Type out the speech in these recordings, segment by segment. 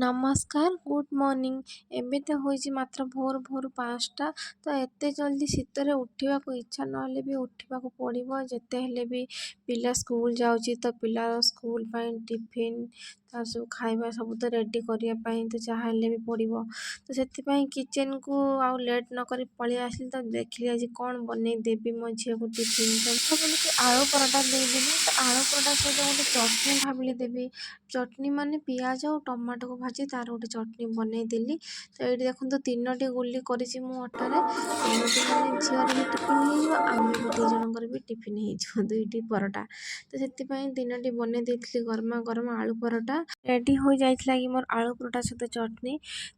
ନମସ୍କାର, good morning. ଏବେ ତ ହୋଇଛି ମାତ୍ର ଭୋର ଭୋର 5ଟା। ତ ଏତେ ଜଲ୍ଦି ଶୀତରେ ଉଠିବାକୁ ଇଚ୍ଛା ନହେଲେ ବି ଉଠିବାକୁ ପଡ଼ିବ। ଯେତେ ହେଲେ ବି ପିଲା ସ୍କୁଲ ଯାଉଛି, ତ ପିଲାର ସ୍କୁଲ ପାଇଁ ଟିଫିନ୍ ତାର ସବୁ ଖାଇବା ସବୁ ତ ରେଡ଼ି କରିବା ପାଇଁ ତ ଯାହା ହେଲେ ବି ପଡ଼ିବ। ତ ସେଥିପାଇଁ କିଚେନ୍କୁ ଆଉ ଲେଟ୍ ନ କରି ପଳେଇ ଆସିଲି। ତ ଦେଖିଲି ଆଜି କ'ଣ ବନେଇ ଦେବି ମୋ ଝିଅକୁ ଟିଫିନ୍। ତ ବୋଲିକି ଆଳୁ ପରଟା ଦେଇଦେଲି। ତ ଆଳୁ ପରଟା ସହିତ ଗୋଟେ ଚଟଣି ଭାବିଲି ଦେବି। ଚଟଣି ମାନେ ପିଆଜ ଆଉ ଟମାଟୋକୁ ଭାଜି ତାର ଗୋଟେ ଚଟଣି ବନେଇଦେଲି। ତ ଏଇଠି ଦେଖନ୍ତୁ 3ଟି ଗୁଲି କରିଛି ମୁଁ ଅଟାରେ। 3ଟି ମାନେ ଝିଅର ବି ଟିଫିନ୍ ହେଇଯିବ, ଆମେ ବି 2 ଜଣଙ୍କର ବି ଟିଫିନ୍ ହେଇଯିବ 2ଟି ପରଟା। ତ ସେଥିପାଇଁ 3ଟି ବନେଇ ଦେଇଥିଲି ଗରମା ଗରମ ଆଳୁ ପରଟା। ରେଡ଼ି ହୋଇଯାଇଥିଲା କି ମୋର ଆଳୁ ପରଟା ସହିତ ଚଟଣି।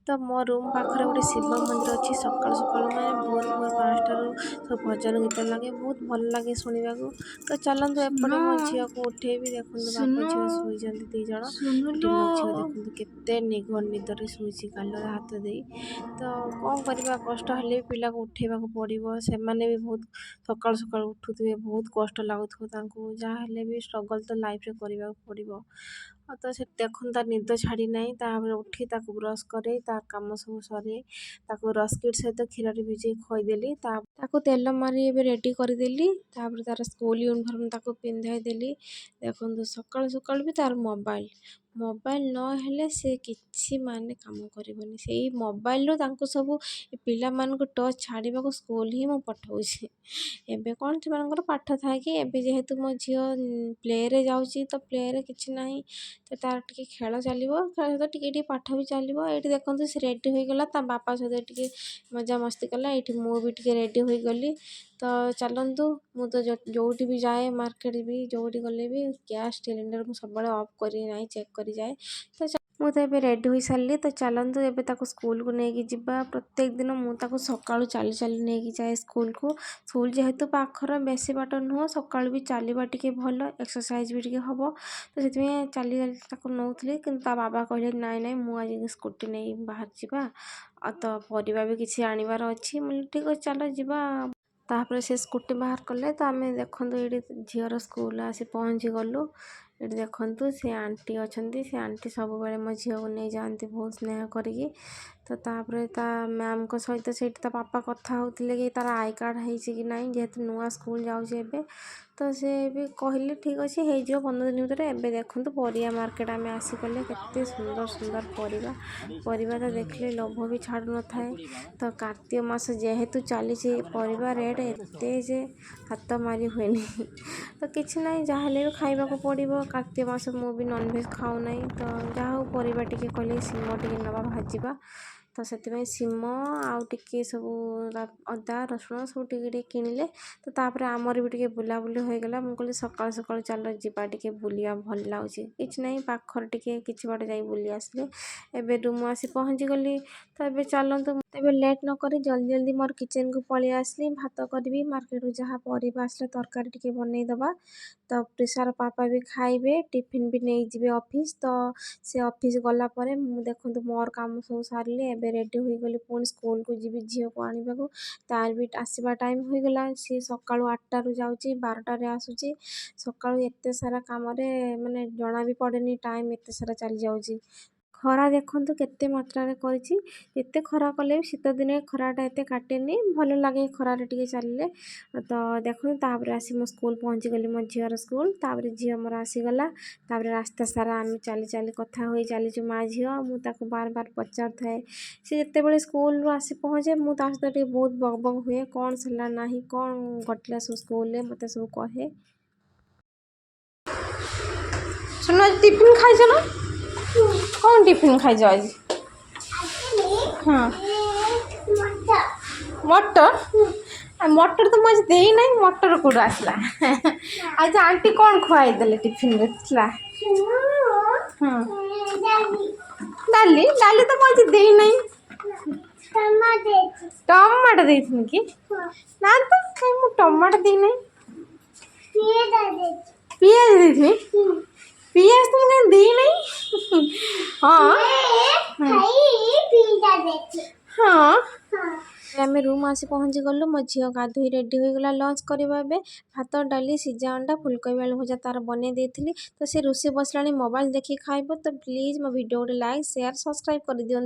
ତ ମୋ ରୁମ୍ ପାଖରେ ଗୋଟେ ଶିବ ମନ୍ଦିର ଅଛି। ସକାଳୁ ସକାଳୁ ମାନେ ଭୋର ଭୋର 5ଟାରୁ ସବୁ ଭଜନ ଗୀତ ଲାଗେ, ବହୁତ ଭଲ ଲାଗେ ଶୁଣିବାକୁ। ତ ଚାଲନ୍ତୁ ଏପଟେ ମୋ ଝିଅକୁ ଉଠେଇବି। ଦେଖନ୍ତୁ ବାପ ଝିଅ ଶୋଇଛନ୍ତି 2 ଜଣ। ଏଠି ମୋ ଝିଅ ଦେଖନ୍ତୁ କେତେ ନିଘୋଡ଼ ନିଦରେ ଶୋଇଛି ଗାଲରେ ହାତ ଦେଇ। ତ କ'ଣ କରିବା, କଷ୍ଟ ହେଲେ ବି ପିଲାକୁ ଉଠେଇବାକୁ ପଡ଼ିବ। ସେମାନେ ବି ବହୁତ ସକାଳୁ ସକାଳୁ ଉଠୁଥିବେ, ବହୁତ କଷ୍ଟ ଲାଗୁଥିବ ତାଙ୍କୁ। ଯାହା ହେଲେ ବି ଷ୍ଟ୍ରଗଲ୍ ତ ଲାଇଫ୍ରେ କରିବାକୁ ପଡ଼ିବ। ତ ସେ ଦେଖନ୍ତୁ ତା ନିଦ ଛାଡ଼ି ନାହିଁ। ତାପରେ ଉଠି ତାକୁ ବ୍ରସ୍ କରେଇ ତା କାମ ସବୁ ସରେଇ ତାକୁ ରସ୍କିଟ୍ ସହିତ କ୍ଷୀରରେ ଭିଜେଇ ଖୁଆଇଦେଲି। ତାକୁ ତେଲ ମାରି ଏବେ ରେଡ଼ି କରିଦେଲି। ତାପରେ ତାର ସ୍କୁଲ ୟୁନିଫର୍ମ ତାକୁ ପିନ୍ଧାଇ ଦେଲି। ଦେଖନ୍ତୁ ସକାଳୁ ସକାଳୁ ବି ତାର ମୋବାଇଲ ନହେଲେ ସେ କିଛି ମାନେ କାମ କରିବନି। ସେଇ ମୋବାଇଲରୁ ତାଙ୍କୁ ସବୁ ପିଲାମାନଙ୍କୁ ଟଚ୍ ଛାଡ଼ିବାକୁ ସ୍କୁଲ ହିଁ ମୁଁ ପଠାଉଛି। ଏବେ କ'ଣ ସେମାନଙ୍କର ପାଠ ଥାଏ କି, ଏବେ ଯେହେତୁ ମୋ ଝିଅ ପ୍ଲେରେ ଯାଉଛି ତ ପ୍ଲେରେ କିଛି ନାହିଁ। ତ ତାର ଟିକେ ଖେଳ ଚାଲିବ, ଖେଳ ସହିତ ଟିକେ ଟିକେ ପାଠ ବି ଚାଲିବ। ଏଇଠି ଦେଖନ୍ତୁ ସେ ରେଡ଼ି ହୋଇଗଲା, ତା ବାପା ସହିତ ଟିକେ ମଜାମସ୍ତି କଲା। ଏଇଠି ମୁଁ ବି ଟିକେ ରେଡ଼ି ହୋଇଗଲି। ତ ଚାଲନ୍ତୁ, ମୁଁ ତ ଯେଉଁଠି ବି ଯାଏ, ମାର୍କେଟ ବି ଯେଉଁଠି ଗଲେ ବି ଗ୍ୟାସ୍ ସିଲିଣ୍ଡର ମୁଁ ସବୁବେଳେ ଅଫ୍ କରି ନାହିଁ, ଚେକ୍ କରି ଯାଏ। ତ ମୁଁ ତ ଏବେ ରେଡ଼ି ହୋଇସାରିଲି। ତ ଚାଲନ୍ତୁ ଏବେ ତାକୁ ସ୍କୁଲକୁ ନେଇକି ଯିବା। ପ୍ରତ୍ୟେକ ଦିନ ମୁଁ ତାକୁ ସକାଳୁ ଚାଲି ଚାଲି ନେଇକି ଯାଏ ସ୍କୁଲକୁ। ସ୍କୁଲ ଯେହେତୁ ପାଖର, ବେଶୀ ବାଟ ନୁହଁ, ସକାଳୁ ବି ଚାଲିବା ଟିକେ ଭଲ, ଏକ୍ସରସାଇଜ୍ ବି ଟିକେ ହେବ। ତ ସେଥିପାଇଁ ଚାଲି ଚାଲି ତାକୁ ନେଉଥିଲି। କିନ୍ତୁ ତା ବାବା କହିଲେ ନାଇଁ ମୁଁ ଆଜି ସ୍କୁଟି ନେଇ ବାହାରି ଯିବା, ଆଉ ତ ପରିବା ବି କିଛି ଆଣିବାର ଅଛି। ମୁଁ କହିଲି ଠିକ୍ ଅଛି ଚାଲ ଯିବା। ତାପରେ ସେ ସ୍କୁଟି ବାହାର କଲେ। ତ ଆମେ ଦେଖନ୍ତୁ ଏଇଠି ଝିଅର ସ୍କୁଲ ଆସି ପହଞ୍ଚିଗଲୁ। ଏଠି ଦେଖନ୍ତୁ ସେ ଆଣ୍ଟି ଅଛନ୍ତି। ସେ ଆଣ୍ଟି ସବୁବେଳେ ମୋ ଝିଅକୁ ନେଇଯାଆନ୍ତି ବହୁତ ସ୍ନେହ କରିକି। ତ ତାପରେ ତା ମ୍ୟାମ୍ଙ୍କ ସହିତ ସେଇଠି ତା ବାପା କଥା ହେଉଥିଲେ କି ତାର ଆଇ କାର୍ଡ଼ ହେଇଛି କି ନାହିଁ, ଯେହେତୁ ନୂଆ ସ୍କୁଲ ଯାଉଛି ଏବେ। ତ ସେ ବି କହିଲେ ଠିକ୍ ଅଛି ହେଇଯିବ 15 ଦିନ ଭିତରେ। ଏବେ ଦେଖନ୍ତୁ ପରିବା ମାର୍କେଟ ଆମେ ଆସିଗଲେ। କେତେ ସୁନ୍ଦର ସୁନ୍ଦର ପରିବା ତ ଦେଖିଲେ ଲୋଭ ବି ଛାଡ଼ୁନଥାଏ। ତ କାର୍ତ୍ତିକ ମାସ ଯେହେତୁ ଚାଲିଛି, ପରିବା ରେଟ୍ ଏତେ ଯେ ହାତ ମାରି ହୁଏନି। ତ କିଛି ନାହିଁ, ଯାହା ହେଲେ ବି ଖାଇବାକୁ ପଡ଼ିବ। କାର୍ତ୍ତିକ ମାସ ମୁଁ ବି ନନଭେଜ୍ ଖାଉନାହିଁ। ତ ଯାହା ହଉ ପରିବା ଟିକେ କହିଲେ ସିମ ଟିକେ ନେବା ଭାଜିବା। ତ ସେଥିପାଇଁ ସିମ ଆଉ ଟିକେ ସବୁ ଅଦା ରସୁଣ ସବୁ ଟିକେ ଟିକେ କିଣିଲେ। ତ ତାପରେ ଆମର ବି ଟିକେ ବୁଲାବୁଲି ହୋଇଗଲା। ମୁଁ କହିଲି ସକାଳୁ ସକାଳୁ ଚାଲ ଯିବା ଟିକେ ବୁଲିବା, ଭଲ ଲାଗୁଛି। କିଛି ନାହିଁ, ପାଖରେ ଟିକେ କିଛି ବାଟ ଯାଇ ବୁଲି ଆସିଲେ। ଏବେ ମୁଁ ଆସି ପହଞ୍ଚିଗଲି। ତ ଏବେ ଚାଲନ୍ତୁ, ଏବେ ଲେଟ୍ ନ କରି ଜଲ୍ଦି ଜଲ୍ଦି ମୋର କିଚେନ୍କୁ ପଳେଇ ଆସିଲି। ଭାତ କରିବି, ମାର୍କେଟରୁ ଯାହା ପରିବା ଆସିଲେ ତରକାରୀ ଟିକେ ବନେଇଦେବା। ତ ପ୍ରିସାର ପାପା ବି ଖାଇବେ, ଟିଫିନ୍ ବି ନେଇଯିବେ ଅଫିସ୍। ତ ସେ ଅଫିସ୍ ଗଲା ପରେ ମୁଁ ଦେଖନ୍ତୁ ମୋର କାମ ସବୁ ସାରିଲି। ଏବେ ରେଡ଼ି ହୋଇଗଲି, ପୁଣି ସ୍କୁଲକୁ ଯିବି ଝିଅକୁ ଆଣିବାକୁ। ତାର ବି ଆସିବା ଟାଇମ୍ ହୋଇଗଲା। ସିଏ ସକାଳୁ 8ଟାରୁ ଯାଉଛି, 12ଟାରେ ଆସୁଛି। ସକାଳୁ ଏତେ ସାରା କାମରେ ମାନେ ଜଣା ବି ପଡ଼େନି, ଟାଇମ୍ ଏତେ ସାରା ଚାଲିଯାଉଛି। ଖରା ଦେଖନ୍ତୁ କେତେ ମାତ୍ରାରେ କରିଛି। ଯେତେ ଖରା କଲେ ବି ଶୀତ ଦିନେ ଖରାଟା ଏତେ କାଟେନି, ଭଲ ଲାଗେ ଖରାରେ ଟିକେ ଚାଲିଲେ। ତ ଦେଖନ୍ତୁ ତାପରେ ଆସି ମୁଁ ସ୍କୁଲ ପହଞ୍ଚିଗଲି, ମୋ ଝିଅର ସ୍କୁଲ। ତାପରେ ଝିଅ ମୋର ଆସିଗଲା। ତାପରେ ରାସ୍ତା ସାରା ଆମେ ଚାଲି ଚାଲି କଥା ହୋଇ ଚାଲିଛୁ ମା ଝିଅ। ମୁଁ ତାକୁ ବାର ପଚାରୁଥାଏ। ସେ ଯେତେବେଳେ ସ୍କୁଲରୁ ଆସି ପହଞ୍ଚେ, ମୁଁ ତା ସହିତ ଟିକେ ବହୁତ ବକ୍ ବକ୍ ହୁଏ। କ'ଣ ସରିଲା ନାହିଁ, କ'ଣ ଘଟିଲା ସବୁ ସ୍କୁଲରେ ମୋତେ ସବୁ କହେ। ଶୁଣ, ଟିଫିନ୍ ଖାଇଛ ନା? କ'ଣ ଟିଫିନ୍ ଖାଇଛ ଆଜି? ହଁ, ମଟର। ମଟର ତ ମୁଁ ଆଜି ଦେଇନାହିଁ, ମଟର କେଉଁଠୁ ଆସିଲା? ଆଜି ଆଣ୍ଟି କ'ଣ ଖୁଆଇଦେଲେ ଟିଫିନ୍ରେ ଥିଲା? ହଁ, ଡାଲି ତ ମୁଁ ଆଜି ଦେଇନାହିଁ। ଟମାଟୋ ଦେଇଥିଲି କି? ନା ତ କାଇଁ ମୁଁ ଟମାଟୋ ଦେଇନାହିଁ। ପିଆଜ ଦେଇଥିଲି? ପିଆଜ ତ ମୁଁ କାଇଁ ଦେଇନାହିଁ। ହଁ ହଁ। ଆମେ ରୁମ୍ ଆସି ପହଞ୍ଚିଗଲୁ। ମୋ ଝିଅ ଗାଧୋଇ ରେଡ଼ି ହୋଇଗଲା ଲଞ୍ଚ କରିବା ଏବେ। ଭାତ, ଡାଲି, ସିଝା ଅଣ୍ଡା, ଫୁଲକୋବି ଆଳୁ ଭଜା ତାର ବନେଇ ଦେଇଥିଲି। ତ ସେ ରୋଷେଇ ବସିଲାଣି ମୋବାଇଲ ଦେଖି ଖାଇବ। ତ ପ୍ଲିଜ୍ ମୋ ଭିଡ଼ିଓ ଗୋଟେ ଲାଇକ୍, ସେୟାର, ସବସ୍କ୍ରାଇବ୍ କରିଦିଅନ୍ତୁ।